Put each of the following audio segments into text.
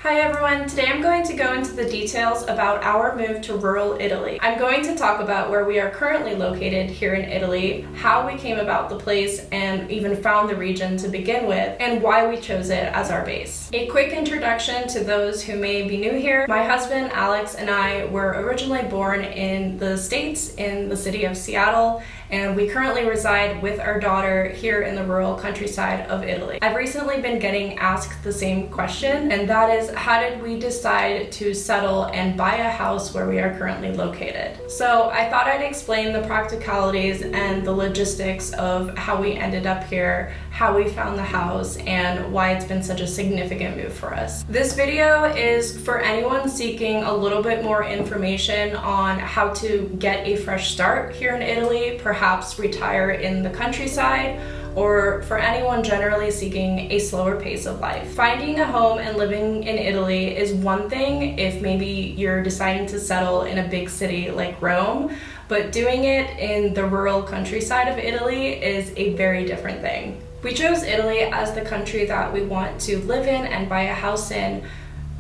Hi everyone, today I'm going to go into the details about our move to rural Italy. I'm going to talk about where we are currently located here in Italy, how we came about the place and even found the region to begin with, and why we chose it as our base. A quick introduction to those who may be new here. My husband Alex and I were originally born in the States in the city of Seattle, and we currently reside with our daughter here in the rural countryside of Italy. I've recently been getting asked the same question, and that is, how did we decide to settle and buy a house where we are currently located? So I thought I'd explain the practicalities and the logistics of how we ended up here, how we found the house, and why it's been such a significant move for us. This video is for anyone seeking a little bit more information on how to get a fresh start here in Italy, perhaps retire in the countryside, or for anyone generally seeking a slower pace of life. Finding a home and living in Italy is one thing if maybe you're deciding to settle in a big city like Rome, but doing it in the rural countryside of Italy is a very different thing. We chose Italy as the country that we want to live in and buy a house in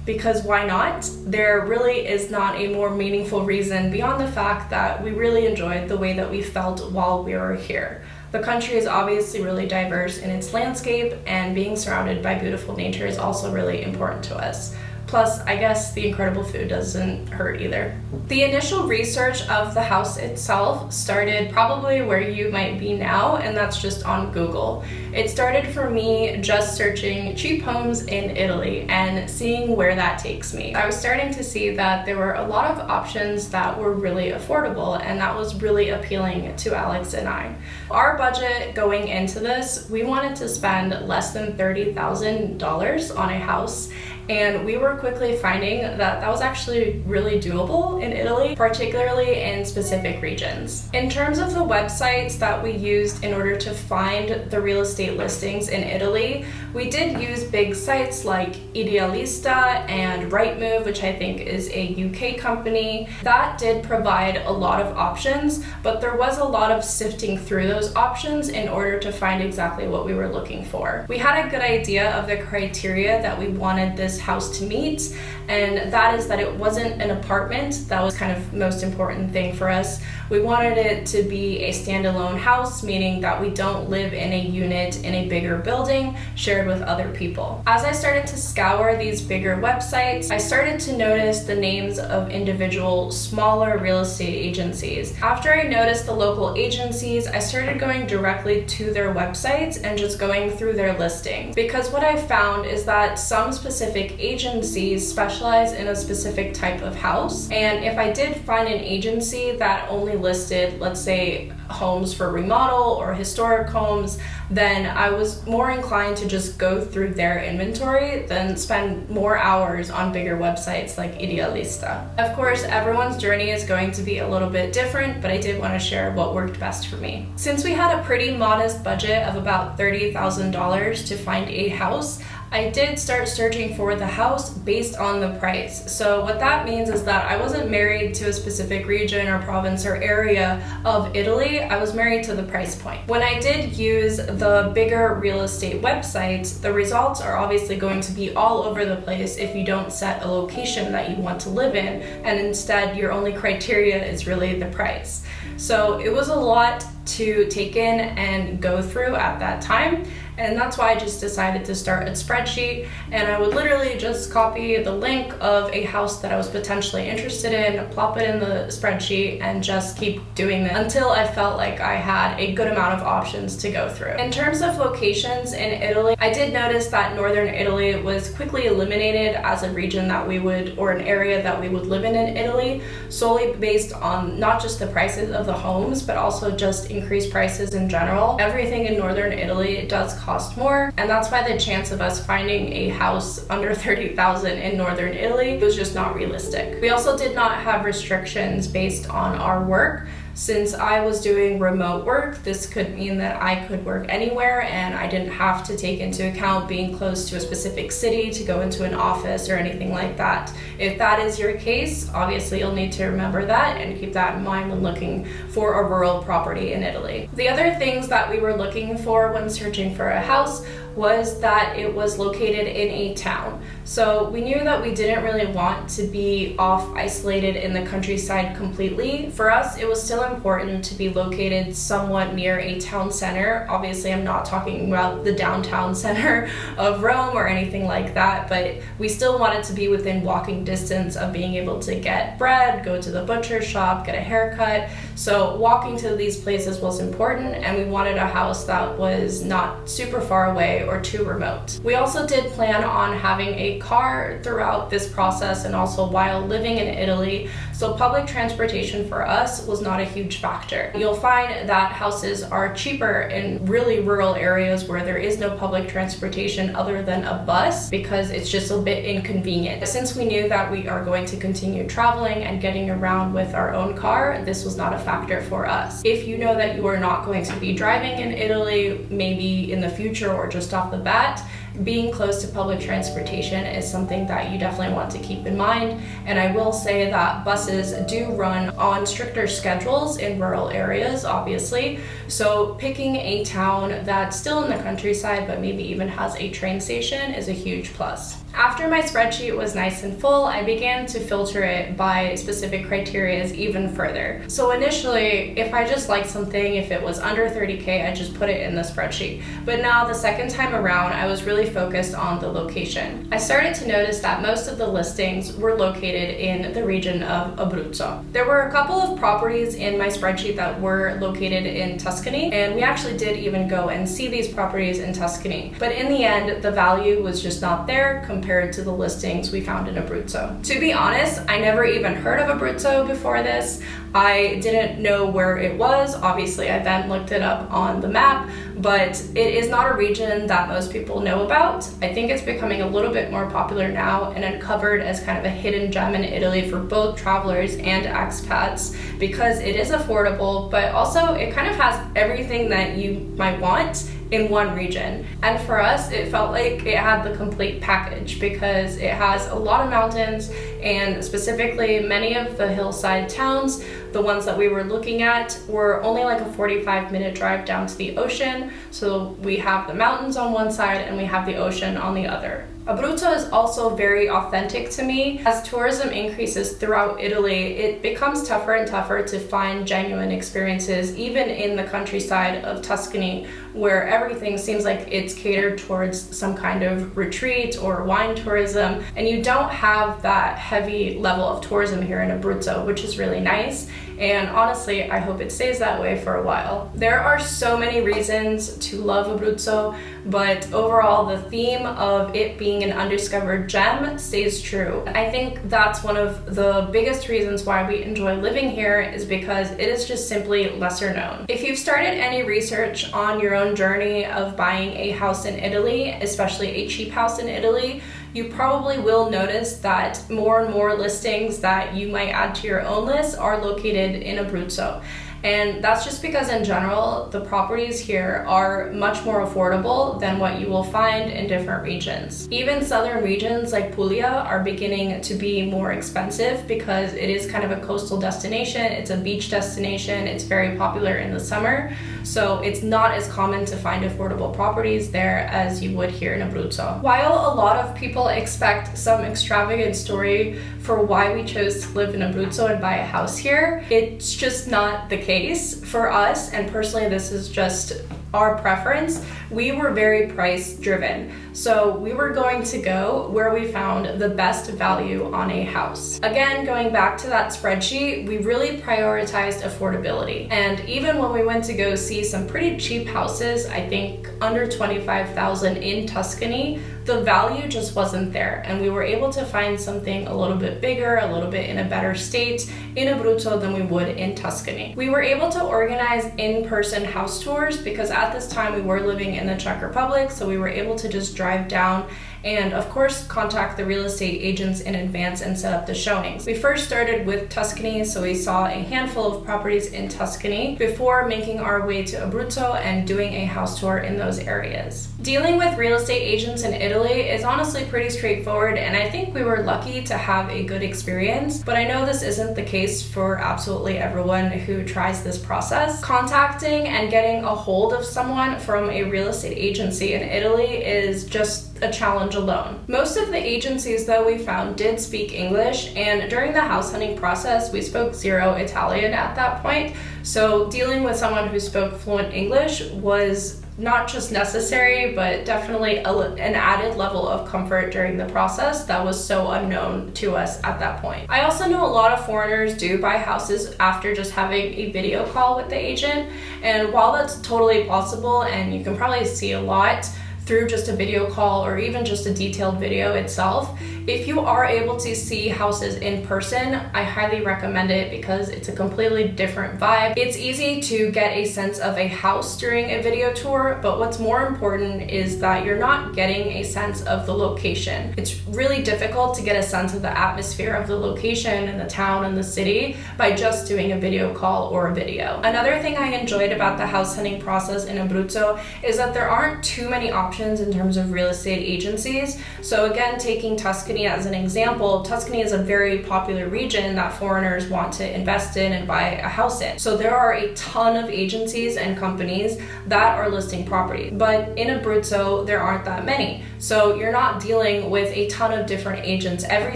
because why not? There really is not a more meaningful reason beyond the fact that we really enjoyed the way that we felt while we were here. The country is obviously really diverse in its landscape, and being surrounded by beautiful nature is also really important to us. Plus, I guess the incredible food doesn't hurt either. The initial research of the house itself started probably where you might be now, and that's just on Google. It started for me just searching cheap homes in Italy and seeing where that takes me. I was starting to see that there were a lot of options that were really affordable, and that was really appealing to Alex and I. Our budget going into this, we wanted to spend less than $30,000 on a house, and we were quickly finding that that was actually really doable in Italy, particularly in specific regions. In terms of the websites that we used in order to find the real estate listings in Italy, we did use big sites like Idealista and Rightmove, which I think is a UK company. That did provide a lot of options, but there was a lot of sifting through those options in order to find exactly what we were looking for. We had a good idea of the criteria that we wanted this house to meet, and that is that it wasn't an apartment. That was kind of the most important thing for us. We wanted it to be a standalone house, meaning that we don't live in a unit in a bigger building shared with other people. As I started to scour these bigger websites, I started to notice the names of individual smaller real estate agencies. After I noticed the local agencies, I started going directly to their websites and just going through their listings. Because what I found is that some specific agencies specialize in a specific type of house, and if I did find an agency that only listed, let's say, homes for remodel or historic homes, then I was more inclined to just go through their inventory than spend more hours on bigger websites like Idealista. Of course, everyone's journey is going to be a little bit different, but I did want to share what worked best for me. Since we had a pretty modest budget of about $30,000 to find a house, I did start searching for the house based on the price. So what that means is that I wasn't married to a specific region or province or area of Italy. I was married to the price point. When I did use the bigger real estate websites, the results are obviously going to be all over the place if you don't set a location that you want to live in, and instead your only criteria is really the price. So it was a lot to take in and go through at that time, and that's why I just decided to start a spreadsheet, and I would literally just copy the link of a house that I was potentially interested in, plop it in the spreadsheet, and just keep doing that until I felt like I had a good amount of options to go through. In terms of locations in Italy, I did notice that northern Italy was quickly eliminated as a region that we would, or an area that we would live in Italy, solely based on not just the prices of the homes, but also just increased prices in general. Everything in northern Italy does cost more, and that's why the chance of us finding a house under $30,000 in northern Italy was just not realistic. We also did not have restrictions based on our work. Since I was doing remote work, this could mean that I could work anywhere and I didn't have to take into account being close to a specific city to go into an office or anything like that. If that is your case, obviously you'll need to remember that and keep that in mind when looking for a rural property in Italy. The other things that we were looking for when searching for a house was that it was located in a town. So we knew that we didn't really want to be off isolated in the countryside completely. For us, it was still important to be located somewhat near a town center. Obviously, I'm not talking about the downtown center of Rome or anything like that, but we still wanted to be within walking distance of being able to get bread, go to the butcher shop, get a haircut. So walking to these places was important, and we wanted a house that was not super far away or too remote. We also did plan on having a car throughout this process and also while living in Italy, so public transportation for us was not a huge factor. You'll find that houses are cheaper in really rural areas where there is no public transportation other than a bus, because it's just a bit inconvenient. Since we knew that we are going to continue traveling and getting around with our own car, this was not a factor for us. If you know that you are not going to be driving in Italy, maybe in the future or just off the bat, being close to public transportation is something that you definitely want to keep in mind. And I will say that buses do run on stricter schedules in rural areas, obviously. So picking a town that's still in the countryside but maybe even has a train station is a huge plus. After my spreadsheet was nice and full, I began to filter it by specific criteria even further. So initially, if I just liked something, if it was under 30K, I just put it in the spreadsheet. But now the second time around, I was really focused on the location. I started to notice that most of the listings were located in the region of Abruzzo. There were a couple of properties in my spreadsheet that were located in Tuscany, and we actually did even go and see these properties in Tuscany. But in the end, the value was just not there compared to the listings we found in Abruzzo. To be honest, I never even heard of Abruzzo before this. I didn't know where it was. Obviously, I then looked it up on the map, but it is not a region that most people know about. I think it's becoming a little bit more popular now and uncovered as kind of a hidden gem in Italy for both travelers and expats, because it is affordable, but also it kind of has everything that you might want in one region. And for us, it felt like it had the complete package because it has a lot of mountains, and specifically many of the hillside towns, the ones that we were looking at, were only like a 45-minute drive down to the ocean. So we have the mountains on one side and we have the ocean on the other. Abruzzo is also very authentic to me. As tourism increases throughout Italy, it becomes tougher and tougher to find genuine experiences, even in the countryside of Tuscany, where everything seems like it's catered towards some kind of retreat or wine tourism, and you don't have that heavy level of tourism here in Abruzzo, which is really nice. And honestly, I hope it stays that way for a while. There are so many reasons to love Abruzzo, but overall the theme of it being an undiscovered gem stays true. I think that's one of the biggest reasons why we enjoy living here, is because it is just simply lesser known. If you've started any research on your own journey of buying a house in Italy, especially a cheap house in Italy, you probably will notice that more and more listings that you might add to your own list are located in Abruzzo. And that's just because in general, the properties here are much more affordable than what you will find in different regions. Even southern regions like Puglia are beginning to be more expensive because it is kind of a coastal destination. It's a beach destination. It's very popular in the summer. So it's not as common to find affordable properties there as you would here in Abruzzo. While a lot of people expect some extravagant story for why we chose to live in Abruzzo and buy a house here, it's just not the case for us. And personally, this is just our preference. We were very price driven. So we were going to go where we found the best value on a house. Again, going back to that spreadsheet, we really prioritized affordability. And even when we went to go see some pretty cheap houses, I think under 25,000 in Tuscany, the value just wasn't there. And we were able to find something a little bit bigger, a little bit in a better state in Abruzzo than we would in Tuscany. We were able to organize in-person house tours because at this time we were living in the Czech Republic, so we were able to just drive down and of course contact the real estate agents in advance and set up the showings. We first started with Tuscany, so we saw a handful of properties in Tuscany before making our way to Abruzzo and doing a house tour in those areas. Dealing with real estate agents in Italy is honestly pretty straightforward, and I think we were lucky to have a good experience, but I know this isn't the case for absolutely everyone who tries this process. Contacting and getting a hold of someone from a real estate agency in Italy is just a challenge alone. Most of the agencies that we found did speak English, and during the house hunting process, we spoke zero Italian at that point, so dealing with someone who spoke fluent English was not just necessary, but definitely an added level of comfort during the process that was so unknown to us at that point. I also know a lot of foreigners do buy houses after just having a video call with the agent, and while that's totally possible and you can probably see a lot through just a video call or even just a detailed video itself, if you are able to see houses in person, I highly recommend it because it's a completely different vibe. It's easy to get a sense of a house during a video tour, but what's more important is that you're not getting a sense of the location. It's really difficult to get a sense of the atmosphere of the location and the town and the city by just doing a video call or a video. Another thing I enjoyed about the house hunting process in Abruzzo is that there aren't too many options in terms of real estate agencies. So again, taking Tuscany as an example, Tuscany is a very popular region that foreigners want to invest in and buy a house in. So there are a ton of agencies and companies that are listing property, but in Abruzzo, there aren't that many. So you're not dealing with a ton of different agents every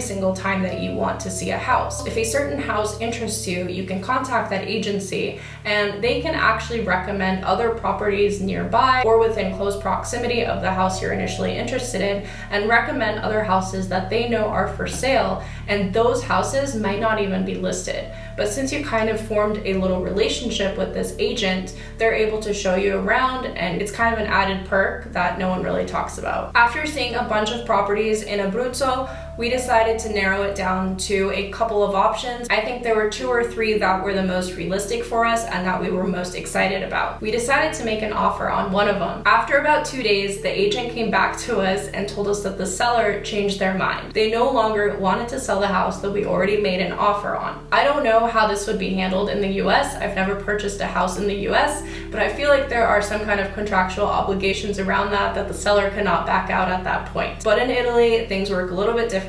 single time that you want to see a house. If a certain house interests you, you can contact that agency and they can actually recommend other properties nearby or within close proximity of the house you're initially interested in, and recommend other houses that they know are for sale, and those houses might not even be listed. But since you kind of formed a little relationship with this agent, they're able to show you around, and it's kind of an added perk that no one really talks about. After seeing a bunch of properties in Abruzzo, we decided to narrow it down to a couple of options. I think there were 2 or 3 that were the most realistic for us and that we were most excited about. We decided to make an offer on one of them. After about 2 days, the agent came back to us and told us that the seller changed their mind. They no longer wanted to sell the house that we already made an offer on. I don't know how this would be handled in the US. I've never purchased a house in the US, but I feel like there are some kind of contractual obligations around that the seller cannot back out at that point. But in Italy, things work a little bit differently.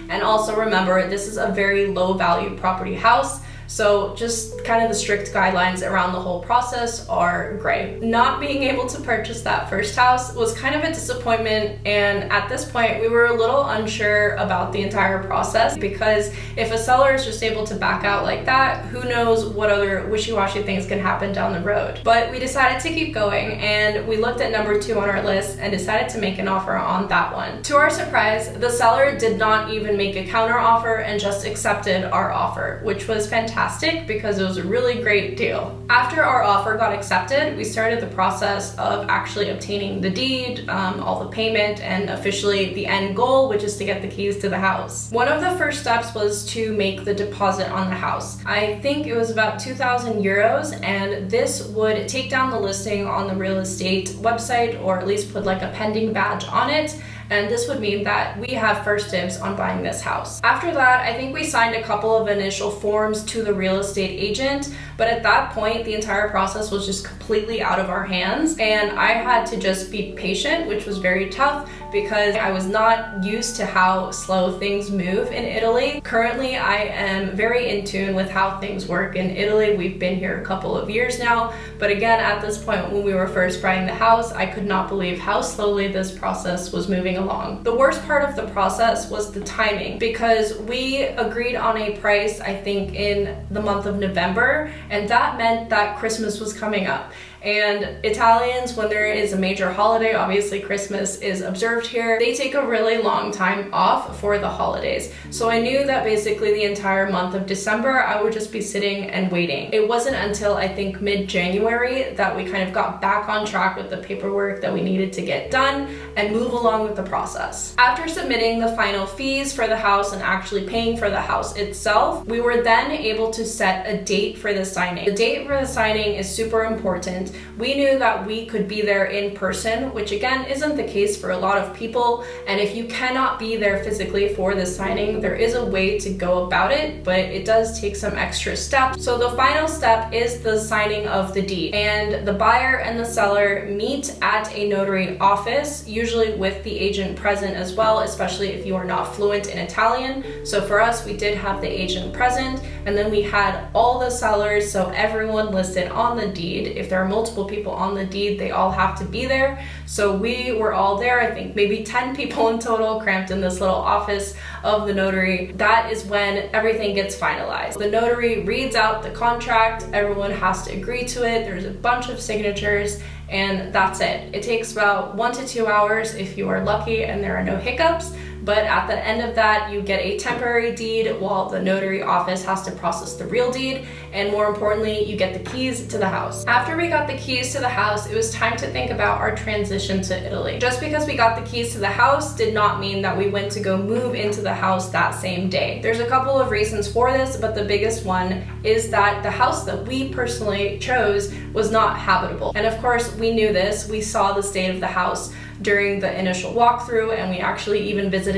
And also remember, this is a very low value property house, so just kind of the strict guidelines around the whole process are great. Not being able to purchase that first house was kind of a disappointment, and at this point we were a little unsure about the entire process, because if a seller is just able to back out like that, who knows what other wishy-washy things can happen down the road. But we decided to keep going, and we looked at number 2 on our list and decided to make an offer on that one. To our surprise, the seller did not even make a counter offer and just accepted our offer, which was fantastic because it was a really great deal. After our offer got accepted, we started the process of actually obtaining the deed, all the payment, and officially the end goal, which is to get the keys to the house. One of the first steps was to make the deposit on the house. I think it was about 2,000 euros, and this would take down the listing on the real estate website, or at least put like a pending badge on it, and this would mean that we have first dibs on buying this house. After that, I think we signed a couple of initial forms to the real estate agent, but at that point, the entire process was just completely out of our hands, and I had to just be patient, which was very tough because I was not used to how slow things move in Italy. Currently, I am very in tune with how things work in Italy. We've been here a couple of years now, but again, at this point when we were first buying the house, I could not believe how slowly this process was moving along. The worst part of the process was the timing, because we agreed on a price, I think, in the month of November, and that meant that Christmas was coming up. And Italians, when there is a major holiday, obviously Christmas is observed here, they take a really long time off for the holidays. So I knew that basically the entire month of December, I would just be sitting and waiting. It wasn't until I think mid-January that we kind of got back on track with the paperwork that we needed to get done and move along with the process. After submitting the final fees for the house and actually paying for the house itself, we were then able to set a date for the signing. The date for the signing is super important we knew that we could be there in person, which again isn't the case for a lot of people. And if you cannot be there physically for the signing, there is a way to go about it, but it does take some extra steps. So the final step is the signing of the deed, and the buyer and the seller meet at a notary office, usually with the agent present as well, especially if you are not fluent in Italian. So for us, we did have the agent present, and then we had all the sellers, so everyone listed on the deed. If there are multiple people on the deed, they all have to be there. So we were all there, I think maybe 10 people in total, cramped in this little office of the notary. That is when everything gets finalized. The notary reads out the contract, everyone has to agree to it, there's a bunch of signatures, and that's it. It takes about 1 to 2 hours if you are lucky and there are no hiccups. But at the end of that, you get a temporary deed while the notary office has to process the real deed. And more importantly, you get the keys to the house. After we got the keys to the house, it was time to think about our transition to Italy. Just because we got the keys to the house did not mean that we went to go move into the house that same day. There's a couple of reasons for this, but the biggest one is that the house that we personally chose was not habitable. And of course, we knew this. We saw the state of the house during the initial walkthrough, and we actually even visited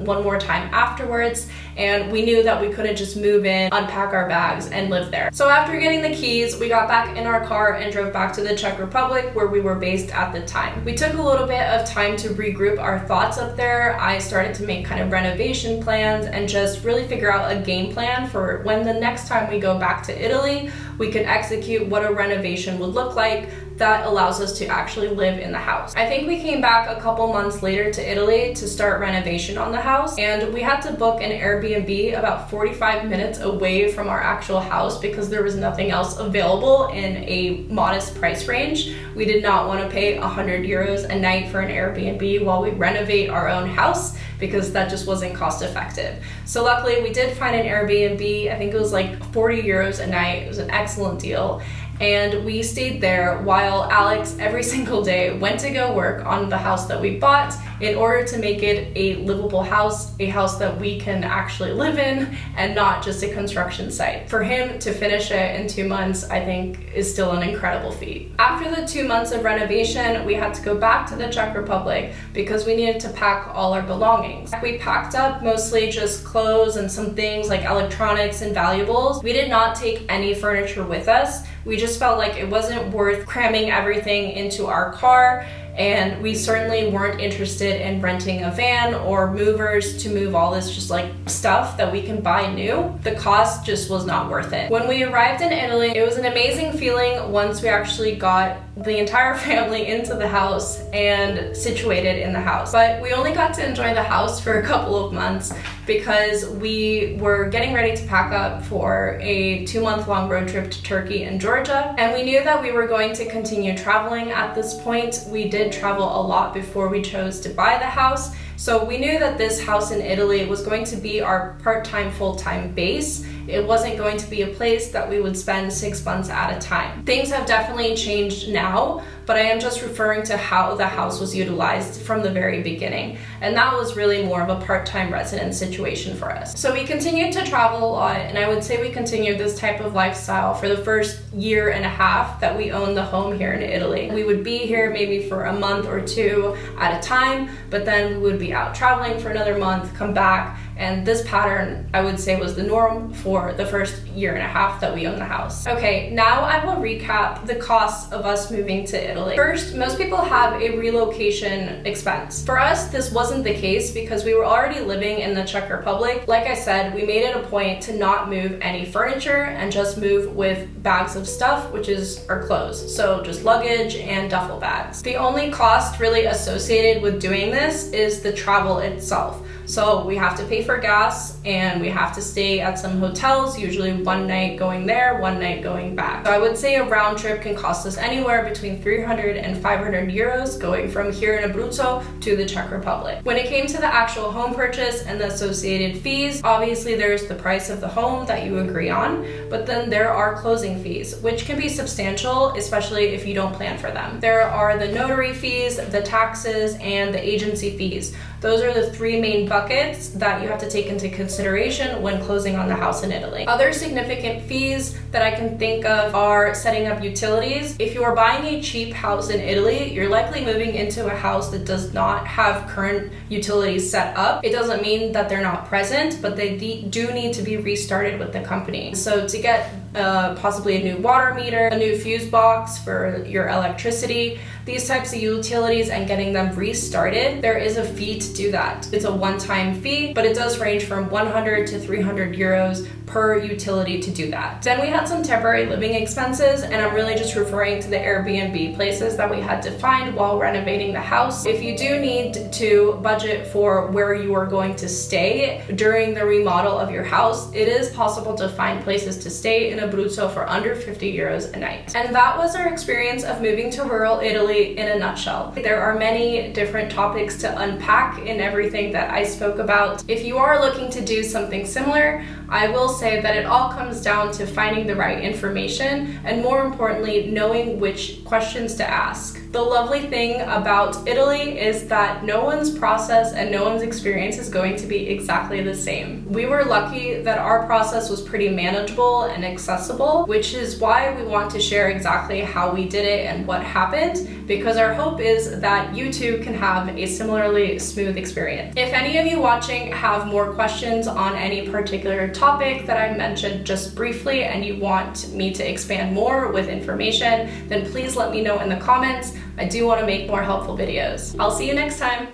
one more time afterwards, and we knew that we couldn't just move in, unpack our bags, and live there. So after getting the keys, we got back in our car and drove back to the Czech Republic, where we were based at the time. We took a little bit of time to regroup our thoughts up there. I started to make kind of renovation plans and just really figure out a game plan for when the next time we go back to Italy, we could execute what a renovation would look like that allows us to actually live in the house. I think we came back a couple months later to Italy to start renovation on the house, and we had to book an Airbnb about 45 minutes away from our actual house because there was nothing else available in a modest price range. We did not want to pay 100 euros a night for an Airbnb while we renovate our own house, because that just wasn't cost effective. So luckily we did find an Airbnb. I think it was like 40 euros a night. It was an excellent deal. And we stayed there while Alex every single day went to go work on the house that we bought in order to make it a livable house, a house that we can actually live in and not just a construction site. For him to finish it in 2 months, I think is still an incredible feat. After the 2 months of renovation, we had to go back to the Czech Republic because we needed to pack all our belongings. We packed up mostly just clothes and some things like electronics and valuables. We did not take any furniture with us. We just felt like it wasn't worth cramming everything into our car, and we certainly weren't interested in renting a van or movers to move all this just like stuff that we can buy new. The cost just was not worth it. When we arrived in Italy, it was an amazing feeling once we actually got the entire family into the house and situated in the house. But we only got to enjoy the house for a couple of months because we were getting ready to pack up for a 2-month-long road trip to Turkey and Georgia. And we knew that we were going to continue traveling at this point. We did travel a lot before we chose to buy the house. So we knew that this house in Italy was going to be our part-time, full-time base. It wasn't going to be a place that we would spend 6 months at a time. Things have definitely changed now, but I am just referring to how the house was utilized from the very beginning. And that was really more of a part-time residence situation for us. So we continued to travel a lot, and I would say we continued this type of lifestyle for the first 1.5 years that we owned the home here in Italy. We would be here maybe for a month or 2 at a time, but then we would be out traveling for another month, come back, and this pattern, I would say, was the norm for the first 1.5 years that we owned the house. Okay, now I will recap the costs of us moving to Italy. First, most people have a relocation expense. For us, this wasn't the case because we were already living in the Czech Republic. Like I said, we made it a point to not move any furniture and just move with bags of stuff, which is our clothes. So just luggage and duffel bags. The only cost really associated with doing this is the travel itself. So we have to pay for gas and we have to stay at some hotels, usually 1 night going there, 1 night going back. So I would say a round trip can cost us anywhere between 300 and 500 euros going from here in Abruzzo to the Czech Republic. When it came to the actual home purchase and the associated fees, obviously there's the price of the home that you agree on, but then there are closing fees, which can be substantial, especially if you don't plan for them. There are the notary fees, the taxes, and the agency fees. Those are the three main buckets that you have to take into consideration when closing on the house in Italy. Other significant fees that I can think of are setting up utilities. If you are buying a cheap house in Italy, you're likely moving into a house that does not have current utilities set up. It doesn't mean that they're not present, but they do need to be restarted with the company. So to get possibly a new water meter, a new fuse box for your electricity, these types of utilities, and getting them restarted, there is a fee to do that. It's a one-time fee, but it does range from 100 to 300 euros per utility to do that. Then we had some temporary living expenses, and I'm really just referring to the Airbnb places that we had to find while renovating the house. If you do need to budget for where you are going to stay during the remodel of your house, it is possible to find places to stay in Abruzzo for under 50 euros a night. And that was our experience of moving to rural Italy in a nutshell. There are many different topics to unpack in everything that I spoke about. If you are looking to do something similar, I will say that it all comes down to finding the right information and, more importantly, knowing which questions to ask. The lovely thing about Italy is that no one's process and no one's experience is going to be exactly the same. We were lucky that our process was pretty manageable and accessible, which is why we want to share exactly how we did it and what happened, because our hope is that you too can have a similarly smooth experience. If any of you watching have more questions on any particular topic that I mentioned just briefly and you want me to expand more with information, then please let me know in the comments. I do want to make more helpful videos. I'll see you next time.